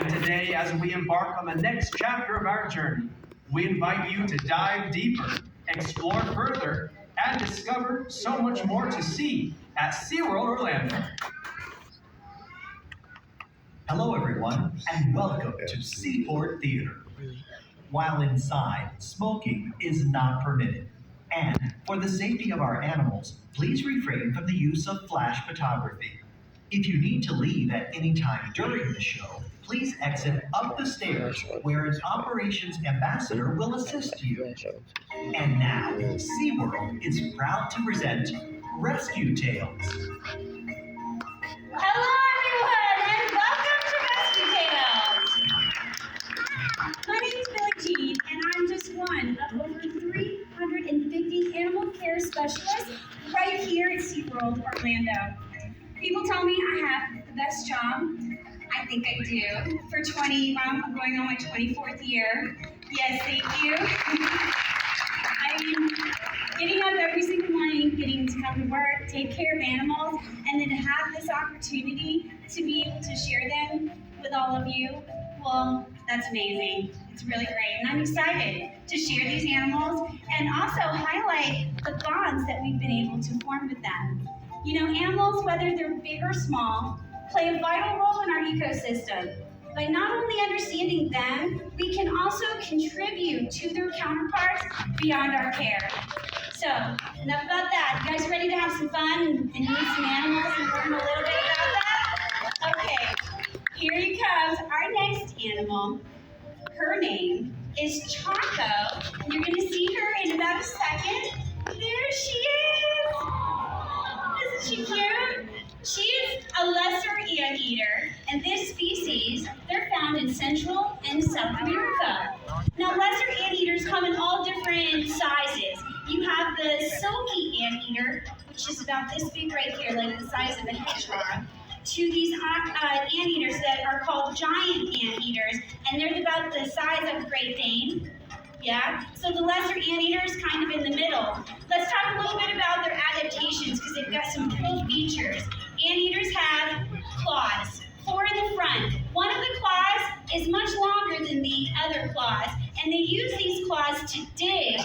And today, as we embark on the next chapter of our journey, we invite you to dive deeper, explore further, and discover so much more to see at SeaWorld Orlando. Hello everyone, and welcome to Seaport Theater. While inside, smoking is not permitted. And for the safety of our animals, please refrain from the use of flash photography. If you need to leave at any time during the show, please exit up the stairs where an operations ambassador will assist you. And now, SeaWorld is proud to present Rescue Tales. Hello everyone, and welcome to Rescue Tales. My name is Billie Jean, and I'm just one of over 350 animal care specialists right here at SeaWorld Orlando. People tell me I have the best job. I think I do. I'm going on my 24th year. Yes, thank you. I'm getting up every single morning, getting to come to work, take care of animals, and then to have this opportunity to be able to share them with all of you, well, that's amazing. It's really great. And I'm excited to share these animals and also highlight the bonds that we've been able to form with them. You know, animals, whether they're big or small, play a vital role in our ecosystem. By not only understanding them, we can also contribute to their counterparts beyond our care. So, enough about that. You guys ready to have some fun and meet some animals and learn a little bit about that? Okay, here he comes, our next animal. Her name is Choco, and you're gonna see her in about a second. There she is! Isn't she cute? She is a lesser anteater, and this species, they're found in Central and South America. Now, lesser anteaters come in all different sizes. You have the silky anteater, which is about this big right here, like the size of a hedgehog, to these anteaters that are called giant anteaters, and they're about the size of a Great Dane. Yeah, so the lesser anteater is kind of in the middle. Let's talk a little bit about their adaptations because they've got some cool features. Anteaters have claws, 4 in the front. One of the claws is much longer than the other claws, and they use these claws to dig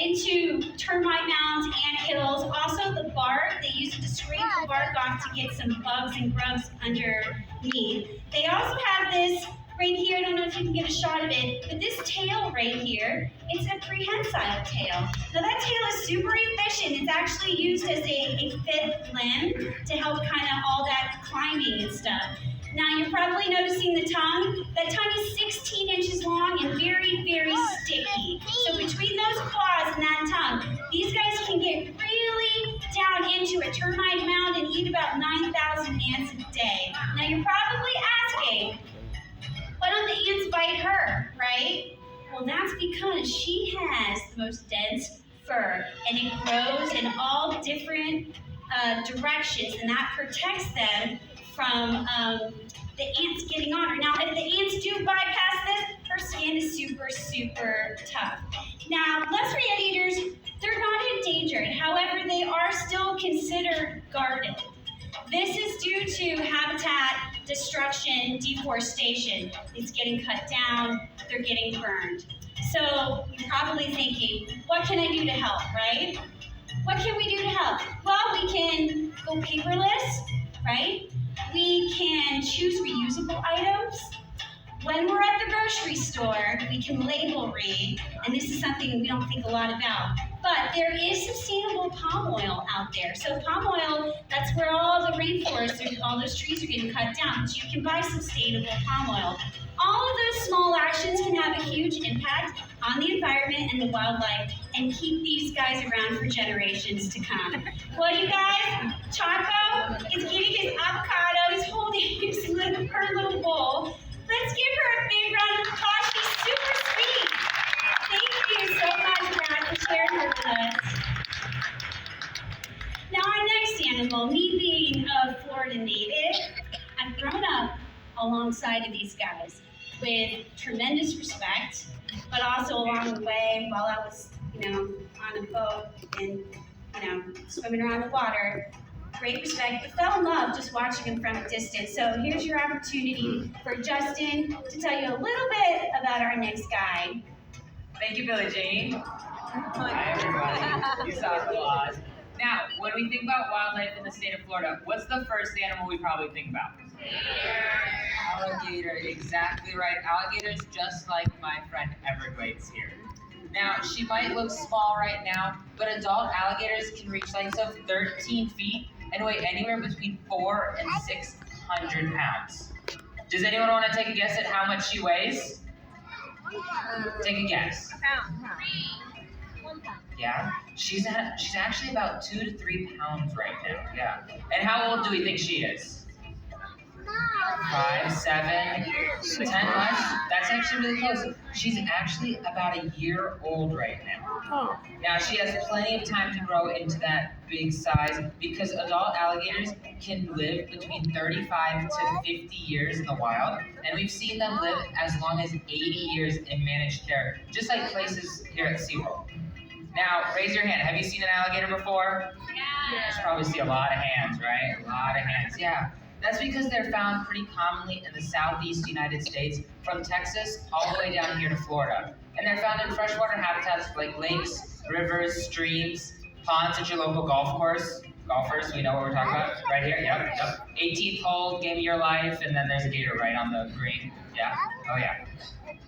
into termite mounds, anthills, also the bark. They use it to scrape the bark off to get some bugs and grubs underneath. They also have this right here, I don't know if you can get a shot of it, but this tail right here, it's a prehensile tail. Now that tail is super efficient. It's actually used as a fifth limb to help kind of all that climbing and stuff. Now you're probably noticing the tongue. That tongue is 16 inches long and very, very sticky. So between those claws and that tongue, these guys can get really down into a termite mound and eat about 9,000 ants a day. Now you're probably asking, why don't the ants bite her, right? Well, that's because she has the most dense fur, and it grows in all different directions, and that protects them from the ants getting on her. Now, if the ants do bypass this, her skin is super, super tough. Now, lesser anteaters, they're not endangered. However, they are still considered guarded. This is due to habitat destruction, deforestation. It's getting cut down, they're getting burned. So you're probably thinking, what can I do to help, right? What can we do to help? Well, we can go paperless, right? We can choose reusable items. When we're at the grocery store, we can label read, and this is something we don't think a lot about. But there is sustainable palm oil out there. So palm oil, that's where all the rainforests, all those trees are getting cut down. So you can buy sustainable palm oil. All of those small actions can have a huge impact on the environment and the wildlife and keep these guys around for generations to come. Well, you guys, Choco is eating his avocado. He's holding her little bowl. Let's give her a big round of applause. She's super sweet. Thank you so much, Brad, for sharing her with us. Now, our next animal, me being a Florida native, I've grown up alongside of these guys with tremendous respect, but also along the way while I was, on a boat and, swimming around the water, great respect, but fell in love just watching him from a distance. So here's your opportunity for Justin to tell you a little bit about our next guy. Thank you, Billie Jean. Hi, everybody. You saw applause. Now, when we think about wildlife in the state of Florida, what's the first animal we probably think about? Alligator, exactly right. Alligators just like my friend Everglades here. Now, she might look small right now, but adult alligators can reach lengths of 13 feet and weigh anywhere between 400 and 600 pounds. Does anyone want to take a guess at how much she weighs? Take a guess. Yeah, she's actually about 2 to 3 pounds right now. Yeah. And how old do we think she is? 5, 7, 10 months. That's actually really close. She's actually about a year old right now. Now she has plenty of time to grow into that big size because adult alligators can live between 35 to 50 years in the wild, and we've seen them live as long as 80 years in managed care, just like places here at SeaWorld. Now, raise your hand. Have you seen an alligator before? Yeah. You should probably see a lot of hands, right? A lot of hands, yeah. That's because they're found pretty commonly in the southeast United States, from Texas all the way down here to Florida. And they're found in freshwater habitats like lakes, rivers, streams, ponds at your local golf course. Golfers, we know what we're talking about. Right here, yep. 18th hole, game of your life, and then there's a gator right on the green. Yeah, oh yeah.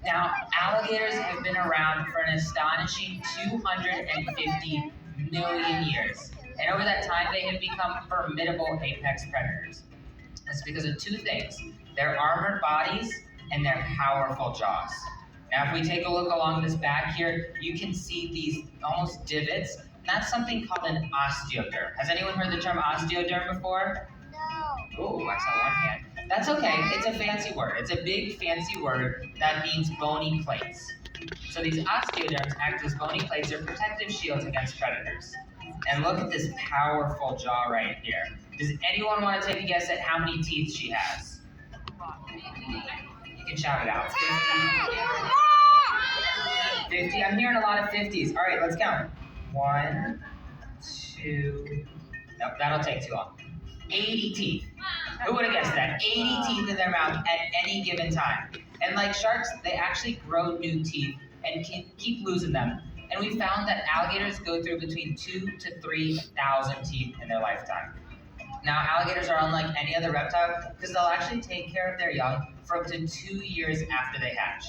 Now, alligators have been around for an astonishing 250 million years. And over that time, they have become formidable apex predators. That's because of two things: their armored bodies and their powerful jaws. Now, if we take a look along this back here, you can see these almost divots. That's something called an osteoderm. Has anyone heard the term osteoderm before? No. Oh, I saw one hand. That's okay. It's a fancy word. It's a big fancy word that means bony plates. So these osteoderms act as bony plates or protective shields against predators. And look at this powerful jaw right here. Does anyone want to take a guess at how many teeth she has? You can shout it out. 50? 50? I'm hearing a lot of 50s. All right, let's count. 1, 2, nope, that'll take too long. 80 teeth. Who would have guessed that? 80 teeth in their mouth at any given time. And like sharks, they actually grow new teeth and can keep losing them. And we found that alligators go through between 2,000 to 3,000 teeth in their lifetime. Now, alligators are unlike any other reptile because they'll actually take care of their young for up to 2 years after they hatch.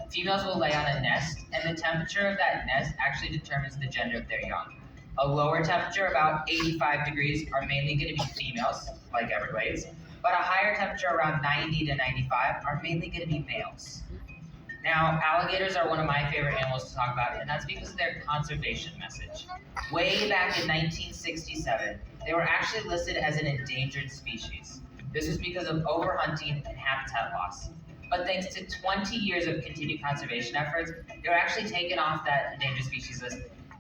Females will lay on a nest, and the temperature of that nest actually determines the gender of their young. A lower temperature, about 85 degrees, are mainly going to be females, like Everglades, but a higher temperature, around 90 to 95, are mainly going to be males. Now, alligators are one of my favorite animals to talk about, and that's because of their conservation message. Way back in 1967, they were actually listed as an endangered species. This was because of overhunting and habitat loss. But thanks to 20 years of continued conservation efforts, they were actually taken off that endangered species list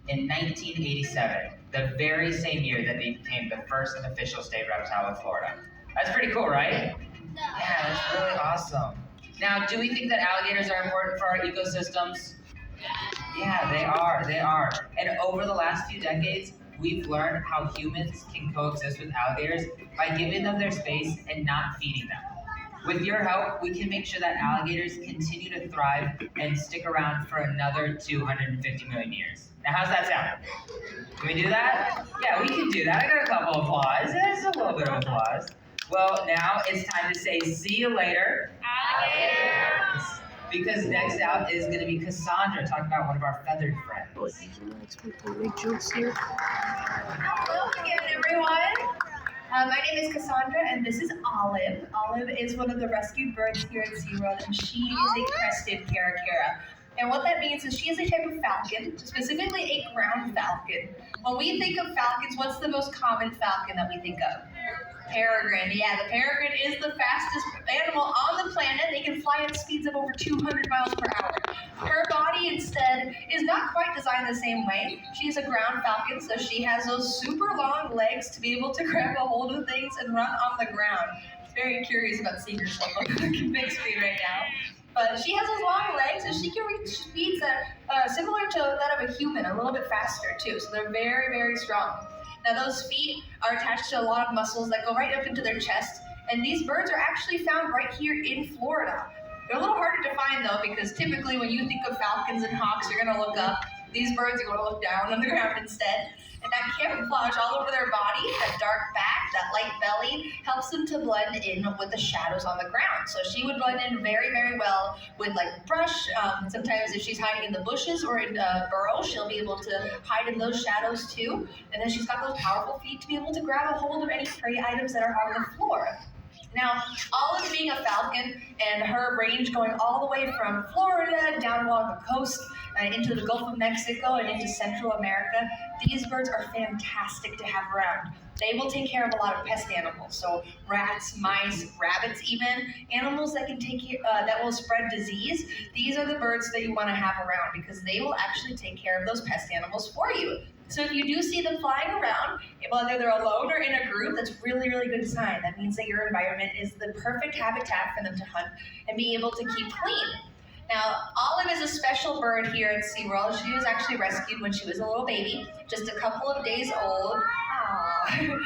in 1987, the very same year that they became the first official state reptile of Florida. That's pretty cool, right? Yeah, that's really awesome. Now, do we think that alligators are important for our ecosystems? Yeah, they are. And over the last few decades, we've learned how humans can coexist with alligators by giving them their space and not feeding them. With your help, we can make sure that alligators continue to thrive and stick around for another 250 million years. Now, how's that sound? Can we do that? Yeah, we can do that. I got a couple applause. There's a little bit of applause. Well, now it's time to say see you later, alligators. Because next out is going to be Cassandra talking about one of our feathered friends. Hello again, everyone. My name is Cassandra, and this is Olive. Olive is one of the rescued birds here at SeaWorld, and she is a crested caracara. And what that means is she is a type of falcon, specifically a ground falcon. When we think of falcons, what's the most common falcon that we think of? Peregrine. Yeah, the peregrine is the fastest animal on the planet. They can fly at speeds of over 200 miles per hour. Her body, instead, is not quite designed the same way. She's a ground falcon, so she has those super long legs to be able to grab a hold of things and run on the ground. Very curious about seeing herself on the big screen right now. But she has those long legs, and she can reach speeds that similar to that of a human, a little bit faster too. So they're very, very strong. Now those feet are attached to a lot of muscles that go right up into their chest, and these birds are actually found right here in Florida. They're a little harder to find though, because typically when you think of falcons and hawks, you're gonna look up. These birds are gonna look down on the ground instead. And that camouflage all over their body, that dark back, that light belly, helps them to blend in with the shadows on the ground. So she would blend in very, very well with like brush. Sometimes if she's hiding in the bushes or in burrows, she'll be able to hide in those shadows too. And then she's got those powerful feet to be able to grab a hold of any prey items that are on the floor. Now, Olive being a falcon and her range going all the way from Florida down along the coast into the Gulf of Mexico and into Central America, these birds are fantastic to have around. They will take care of a lot of pest animals, so rats, mice, rabbits even, animals that can take care, that will spread disease. These are the birds that you want to have around because they will actually take care of those pest animals for you. So if you do see them flying around, whether they're alone or in a group, that's really, really good sign. That means that your environment is the perfect habitat for them to hunt and be able to keep clean. Now, Olive is a special bird here at SeaWorld. She was actually rescued when she was a little baby, just a couple of days old. Aww.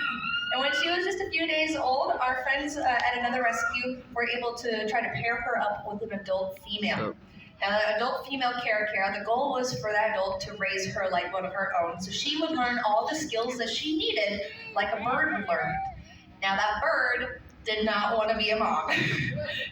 And when she was just a few days old, our friends at another rescue were able to try to pair her up with an adult female. Now, the adult female caracara, the goal was for that adult to raise her like one of her own. So she would learn all the skills that she needed, like a bird would learn. Now, that bird did not want to be a mom.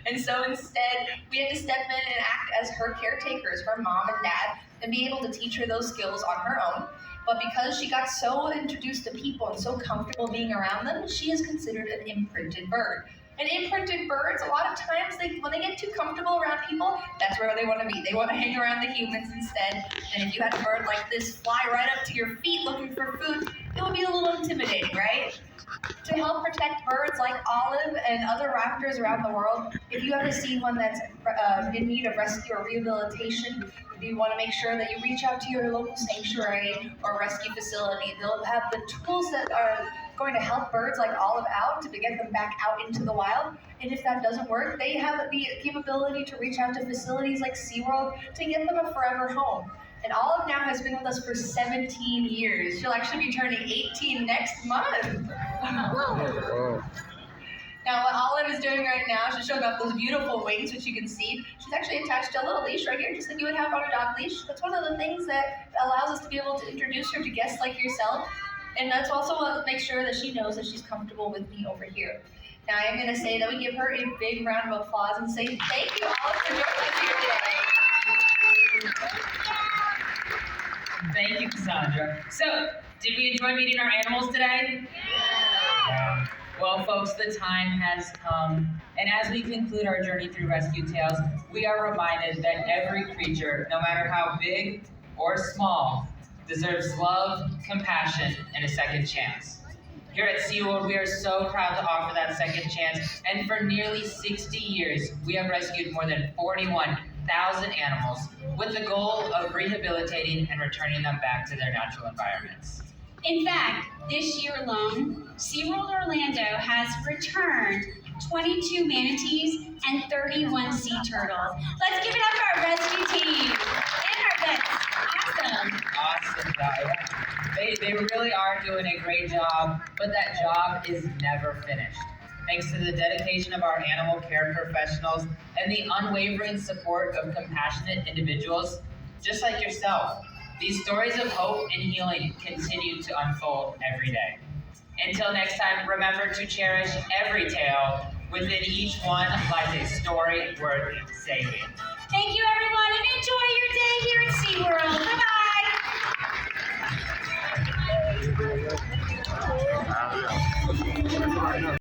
And so instead, we had to step in and act as her caretakers, her mom and dad, and be able to teach her those skills on her own. But because she got so introduced to people and so comfortable being around them, she is considered an imprinted bird. And imprinted birds, a lot of times, when they get too comfortable around people, that's where they want to be. They want to hang around the humans instead. And if you had a bird like this fly right up to your feet looking for food, it would be a little intimidating, right? To help protect birds like Olive and other raptors around the world, if you ever see one that's in need of rescue or rehabilitation, you want to make sure that you reach out to your local sanctuary or rescue facility. They'll have the tools that are going to help birds like Olive out to get them back out into the wild. And if that doesn't work, they have the capability to reach out to facilities like SeaWorld to get them a forever home. And Olive now has been with us for 17 years. She'll actually be turning 18 next month. Now, what Olive is doing right now, she's showing off those beautiful wings, which you can see. She's actually attached to a little leash right here, just like you would have on a dog leash. That's one of the things that allows us to be able to introduce her to guests like yourself. And that's also what makes sure that she knows that she's comfortable with me over here. Now, I am going to say that we give her a big round of applause and say thank you, Olive, for joining us here today. Thank you, Cassandra. So, did we enjoy meeting our animals today? Yeah. Well, folks, the time has come, and as we conclude our journey through Rescue Tales, we are reminded that every creature, no matter how big or small, deserves love, compassion, and a second chance. Here at SeaWorld, we are so proud to offer that second chance, and for nearly 60 years, we have rescued more than 41,000 animals with the goal of rehabilitating and returning them back to their natural environments. In fact, this year alone, SeaWorld Orlando has returned 22 manatees and 31 sea turtles. Let's give it up for our rescue team and our vets. Awesome. Awesome, guys. They really are doing a great job, but that job is never finished. Thanks to the dedication of our animal care professionals and the unwavering support of compassionate individuals just like yourself, these stories of hope and healing continue to unfold every day. Until next time, remember to cherish every tale. Within each one lies a story worth saving. Thank you, everyone, and enjoy your day here at SeaWorld. Bye-bye.